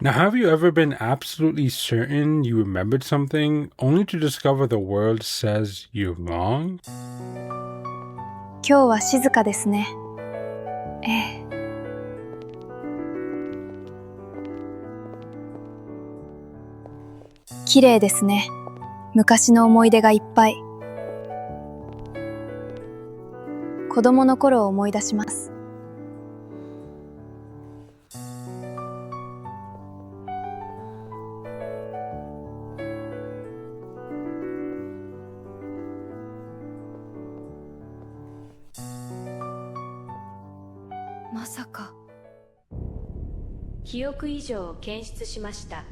Now, have you ever been absolutely certain you remembered something only to discover the world says you're wrong? 今日は静かですね。ええ。綺麗ですね。昔の思い出がいっぱい。子供の頃を思い出します。まさか。記憶異常を検出しました。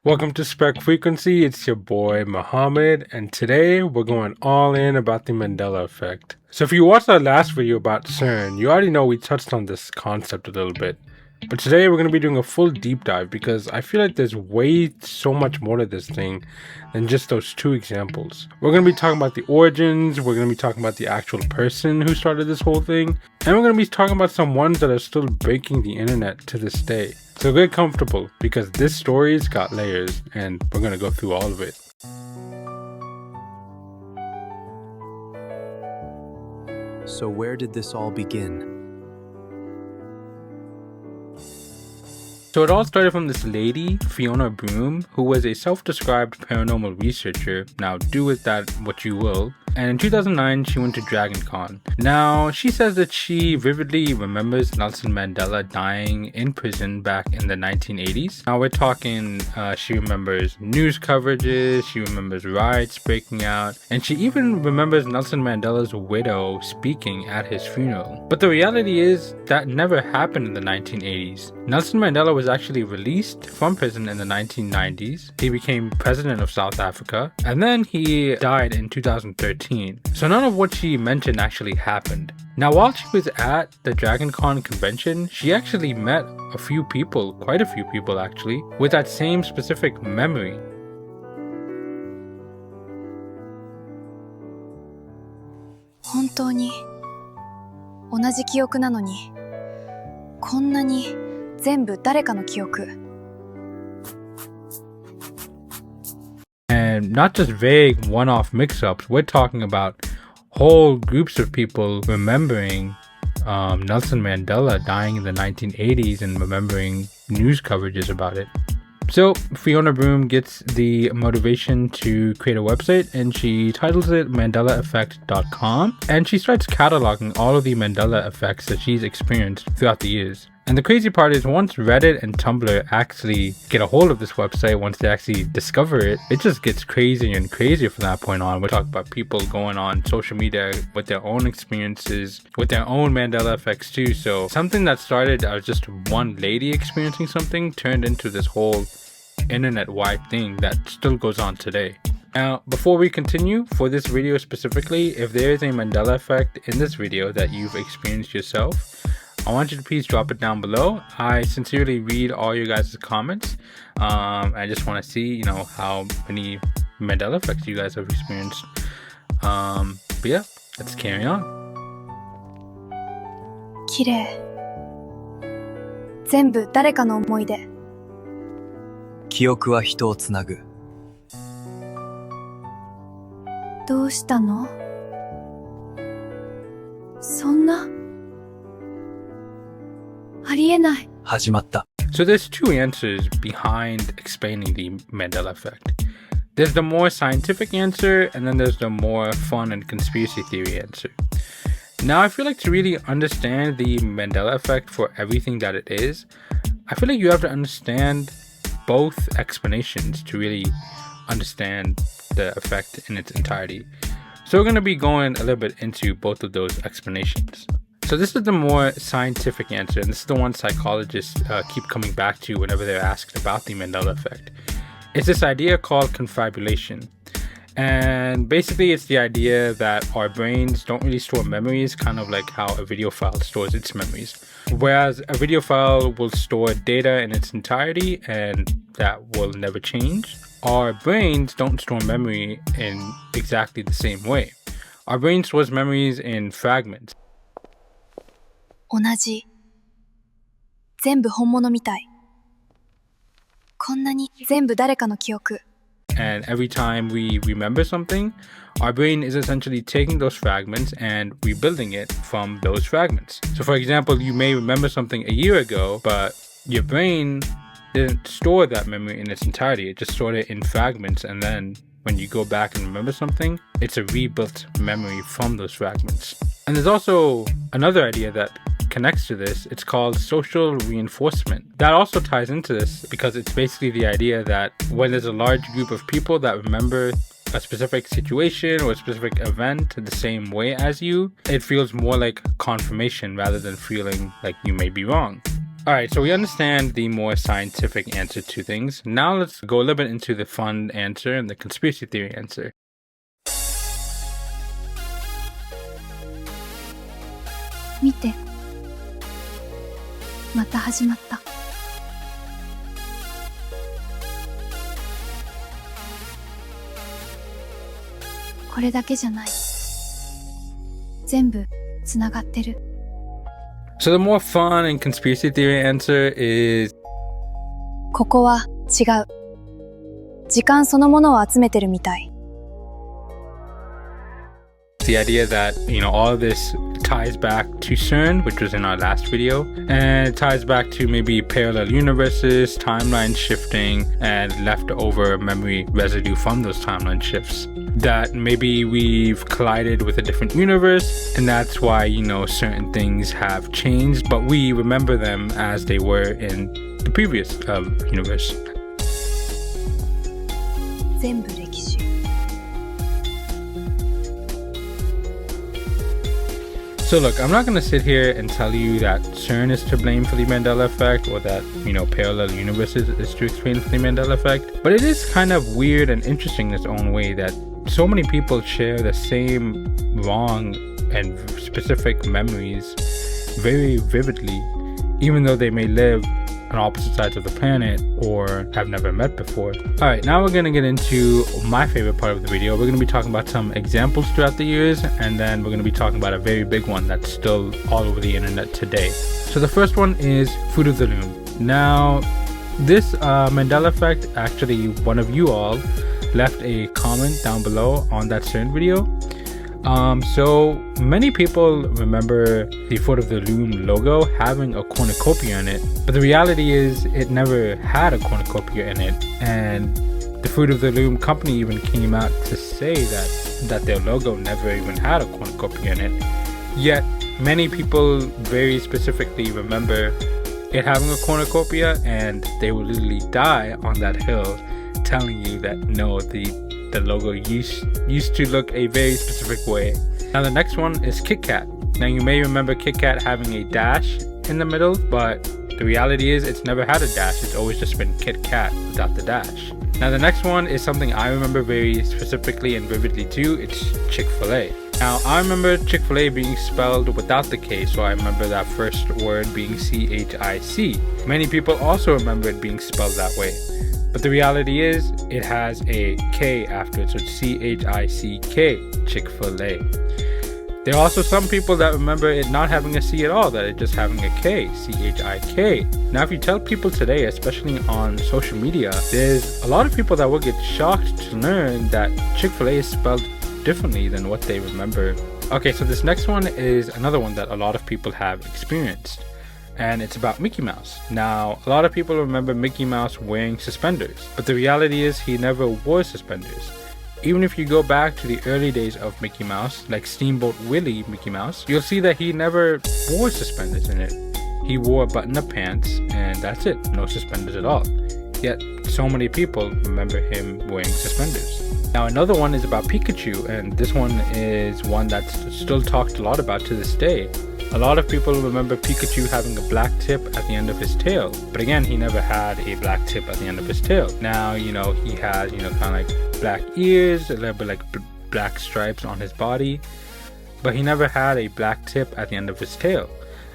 Welcome to Spec Frequency, it's your boy Muhammad, and today we're going all in about the Mandela Effect. So if you watched our last video about CERN, you already know we touched on this concept a little bit. But today we're going to be doing a full deep dive because I feel like there's way so much more to this thing than just those two examples. We're going to be talking about the origins, we're going to be talking about the actual person who started this whole thing, and we're going to be talking about some ones that are still breaking the internet to this day. So get comfortable because this story's got layers and we're going to go through all of it. So where did this all begin? So it all started from this lady, Fiona Broome, who was a self-described paranormal researcher. Now do with that what you will. And in 2009, she went to Dragon Con. Now, she says that she vividly remembers Nelson Mandela dying in prison back in the 1980s. Now, we're talking, she remembers news coverages, she remembers riots breaking out, and she even remembers Nelson Mandela's widow speaking at his funeral. But the reality is, that never happened in the 1980s. Nelson Mandela was actually released from prison in the 1990s. He became president of South Africa, and then he died in 2013. So none of what she mentioned actually happened. Now, while she was at the Dragon Con convention, she actually met a few people, quite a few people actually, with that same specific memory. 本当に同じ記憶なのに、こんなに全部誰かの記憶。And not just vague one-off mix-ups, we're talking about whole groups of people remembering Nelson Mandela dying in the 1980s and remembering news coverages about it. So Fiona Broome gets the motivation to create a website and she titles it mandelaeffect.com, and she starts cataloging all of the Mandela effects that she's experienced throughout the years. And the crazy part is once Reddit and Tumblr actually get a hold of this website, once they actually discover it, it just gets crazier and crazier from that point on. We're talking about people going on social media with their own experiences, with their own Mandela effects too. So something that started as just one lady experiencing something turned into this whole internet-wide thing that still goes on today. Now, before we continue, for this video specifically, if there is a Mandela effect in this video that you've experienced yourself, I want you to please drop it down below. I sincerely read all your guys' comments. I just want to see, how many Mandela effects you guys have experienced. But yeah, let's carry on. 綺麗。全部誰かの思い出。記憶は人をつなぐ。どうしたの？そんな。ありえない。始まった。 So there's two answers behind explaining the Mandela effect. There's the more scientific answer, and then there's the more fun and conspiracy theory answer. Now, I feel like to really understand the Mandela effect for everything that it is, I feel like you have to understand both explanations to really understand the effect in its entirety. So we're going to be going a little bit into both of those explanations. So this is the more scientific answer, and this is the one psychologists keep coming back to whenever they're asked about the Mandela effect. It's this idea called confabulation. And basically it's the idea that our brains don't really store memories, kind of like how a video file stores its memories. Whereas a video file will store data in its entirety and that will never change. Our brains don't store memory in exactly the same way. Our brain stores memories in fragments. 同じ。全部本物みたい。こんなに全部誰かの記憶。 And every time we remember something, our brain is essentially taking those fragments and rebuilding it from those fragments. So for example, you may remember something a year ago, but your brain didn't store that memory in its entirety. It just stored it in fragments, and then when you go back and remember something, it's a rebuilt memory from those fragments. And there's also another idea that connects to this. It's called social reinforcement. That also ties into this because it's basically the idea that when there's a large group of people that remember a specific situation or a specific event the same way as you, it feels more like confirmation rather than feeling like you may be wrong. Alright, so we understand the more scientific answer to things. Now let's go a little bit into the fun answer and the conspiracy theory answer. 見て。また始まった。これだけじゃない。全部つながってる。 So the more fun and conspiracy theory answer is ここは違う。時間そのものを集めてるみたい。 the idea that, all of this ties back to CERN, which was in our last video, and it ties back to maybe parallel universes, timeline shifting, and leftover memory residue from those timeline shifts. That maybe we've collided with a different universe, and that's why, certain things have changed, but we remember them as they were in the previous universe. 全部歴史。 So look, I'm not going to sit here and tell you that CERN is to blame for the Mandela Effect or that, parallel universes is to explain for the Mandela Effect. But it is kind of weird and interesting in its own way that so many people share the same wrong and specific memories very vividly, even though they may live on opposite sides of the planet or have never met before. Alright, now we're going to get into my favorite part of the video. We're going to be talking about some examples throughout the years, and then we're going to be talking about a very big one that's still all over the internet today. So the first one is Fruit of the Loom. Now, this Mandela Effect, actually one of you all left a comment down below on that CERN video. So many people remember the Fruit of the Loom logo having a cornucopia in it, but the reality is it never had a cornucopia in it, and the Fruit of the Loom company even came out to say that their logo never even had a cornucopia in it. Yet many people very specifically remember it having a cornucopia, and they will literally die on that hill telling you that no, the logo used to look a very specific way. Now the next one is KitKat. Now you may remember KitKat having a dash in the middle, but the reality is it's never had a dash. It's always just been KitKat without the dash. Now the next one is something I remember very specifically and vividly too. It's Chick-fil-A. Now I remember Chick-fil-A being spelled without the K, so I remember that first word being C-H-I-C. Many people also remember it being spelled that way. But the reality is, it has a K after it, so it's C-H-I-C-K, Chick-fil-A. There are also some people that remember it not having a C at all, that it just having a K, C-H-I-K. Now if you tell people today, especially on social media, there's a lot of people that will get shocked to learn that Chick-fil-A is spelled differently than what they remember. Okay, so this next one is another one that a lot of people have experienced, and it's about Mickey Mouse. Now, a lot of people remember Mickey Mouse wearing suspenders, but the reality is he never wore suspenders. Even if you go back to the early days of Mickey Mouse, like Steamboat Willy Mickey Mouse, you'll see that he never wore suspenders in it. He wore button-up pants, and that's it, no suspenders at all. Yet, so many people remember him wearing suspenders. Now another one is about Pikachu, and this one is one that's still talked a lot about to this day. A lot of people remember Pikachu having a black tip at the end of his tail, but again, he never had a black tip at the end of his tail. Now, he has, kind of like black ears, a little bit like black stripes on his body, but he never had a black tip at the end of his tail.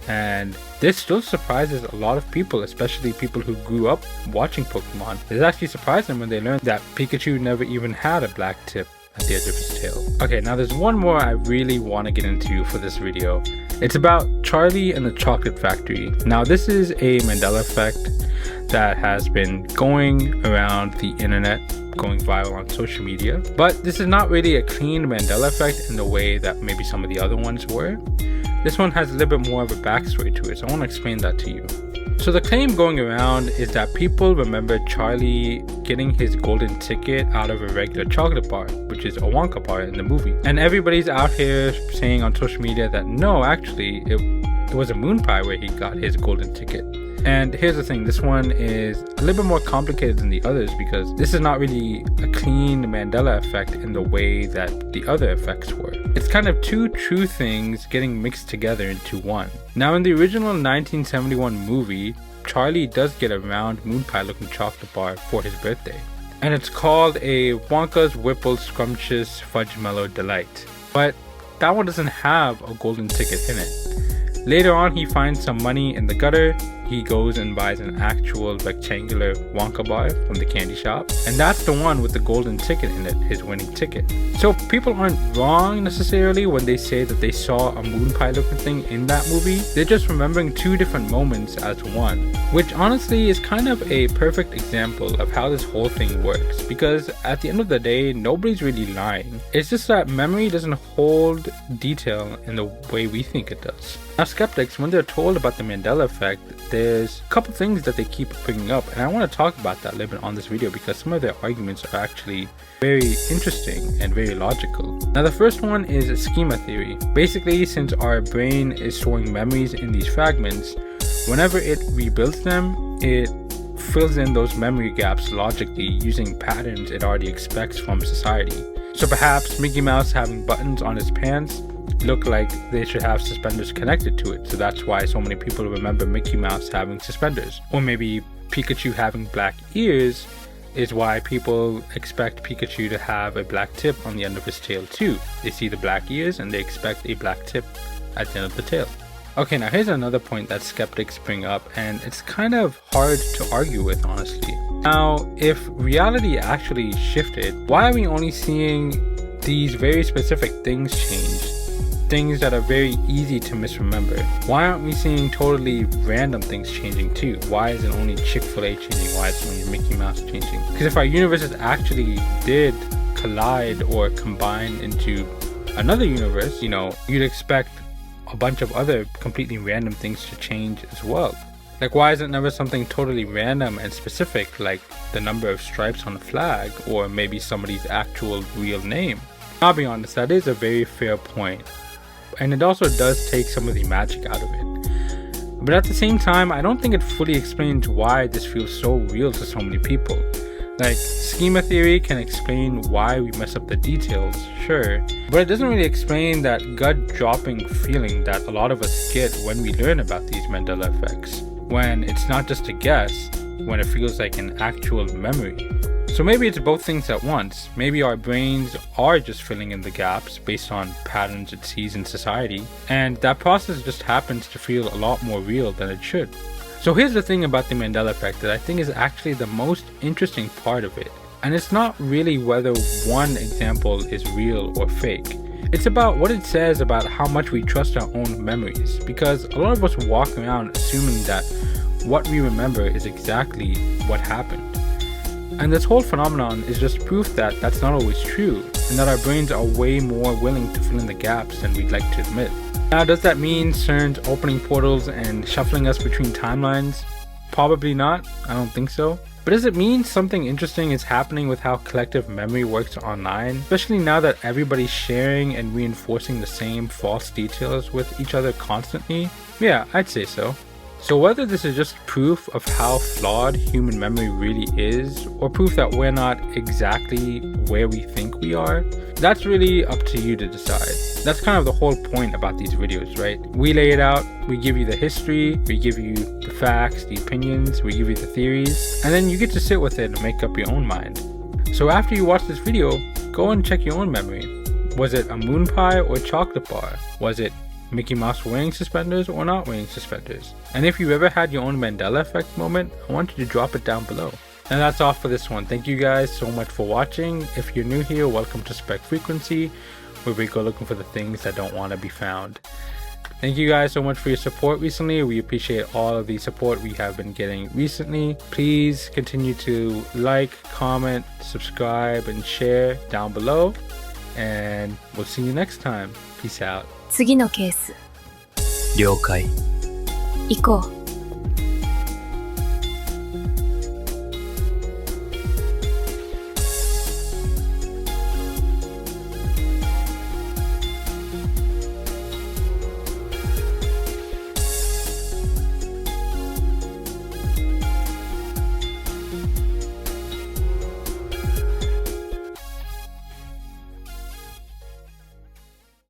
And this still surprises a lot of people, especially people who grew up watching Pokemon. It actually surprised them when they learned that Pikachu never even had a black tip at the edge of his tail. Okay, now there's one more I really want to get into for this video, It's about Charlie and the Chocolate Factory. Now, this is a Mandela effect that has been going around the internet, going viral on social media. But this is not really a clean Mandela effect in the way that maybe some of the other ones were. This one has a little bit more of a backstory to it, so I want to explain that to you. So the claim going around is that people remember Charlie getting his golden ticket out of a regular chocolate bar, which is a Wonka bar in the movie. And everybody's out here saying on social media that no, actually, it was a moon pie where he got his golden ticket. And here's the thing, this one is a little bit more complicated than the others because this is not really a clean Mandela effect in the way that the other effects were. It's kind of two true things getting mixed together into one. Now, in the original 1971 movie, Charlie does get a round moon pie looking chocolate bar for his birthday. And it's called a Wonka's Whipple Scrumptious Fudge Mellow Delight. But that one doesn't have a golden ticket in it. Later on, he finds some money in the gutter. He goes and buys an actual rectangular Wonka bar from the candy shop. And that's the one with the golden ticket in it, his winning ticket. So people aren't wrong necessarily when they say that they saw a moon pie looking thing in that movie. They're just remembering two different moments as one, which honestly is kind of a perfect example of how this whole thing works. Because at the end of the day, nobody's really lying. It's just that memory doesn't hold detail in the way we think it does. Now, skeptics, when they're told about the Mandela effect, there's a couple things that they keep bringing up, and I want to talk about that a little bit on this video because some of their arguments are actually very interesting and very logical. Now, the first one is a schema theory. Basically, since our brain is storing memories in these fragments, whenever it rebuilds them, it fills in those memory gaps logically using patterns it already expects from society. So perhaps Mickey Mouse having buttons on his pants look like they should have suspenders connected to it, so that's why so many people remember Mickey Mouse having suspenders. Or maybe Pikachu having black ears is why people expect Pikachu to have a black tip on the end of his tail too. They see the black ears and they expect a black tip at the end of the tail. Okay, now here's another point that skeptics bring up, and it's kind of hard to argue with, honestly. Now, if reality actually shifted, why are we only seeing these very specific things change? Things that are very easy to misremember. Why aren't we seeing totally random things changing too? Why is it only Chick-fil-A changing? Why is it only Mickey Mouse changing? Because if our universes actually did collide or combine into another universe, you'd expect a bunch of other completely random things to change as well. Like, why is it never something totally random and specific, like the number of stripes on a flag, or maybe somebody's actual real name? I'll be honest, that is a very fair point. And it also does take some of the magic out of it. But at the same time, I don't think it fully explains why this feels so real to so many people. Like, schema theory can explain why we mess up the details, sure, but it doesn't really explain that gut-dropping feeling that a lot of us get when we learn about these Mandela effects, when it's not just a guess, when it feels like an actual memory. So maybe it's both things at once. Maybe our brains are just filling in the gaps based on patterns it sees in society, and that process just happens to feel a lot more real than it should. So here's the thing about the Mandela effect that I think is actually the most interesting part of it. And it's not really whether one example is real or fake. It's about what it says about how much we trust our own memories, because a lot of us walk around assuming that what we remember is exactly what happened. And this whole phenomenon is just proof that that's not always true, and that our brains are way more willing to fill in the gaps than we'd like to admit. Now, does that mean CERN's opening portals and shuffling us between timelines? Probably not. I don't think so. But does it mean something interesting is happening with how collective memory works online, especially now that everybody's sharing and reinforcing the same false details with each other constantly? Yeah, I'd say so. So whether this is just proof of how flawed human memory really is, or proof that we're not exactly where we think we are, that's really up to you to decide. That's kind of the whole point about these videos, right? We lay it out, we give you the history, we give you the facts, the opinions, we give you the theories, and then you get to sit with it and make up your own mind. So after you watch this video, go and check your own memory. Was it a moon pie or a chocolate bar? Was it Mickey Mouse wearing suspenders or not wearing suspenders? And if you ever had your own Mandela effect moment, I want you to drop it down below. And that's all for this one. Thank you guys so much for watching. If you're new here, welcome to S.P.E.C Frequency, where we go looking for the things that don't want to be found. Thank you guys so much for your support recently. We appreciate all of the support we have been getting recently. Please continue to like, comment, subscribe, and share down below. And we'll see you next time. Peace out. 次のケース了解。行こう。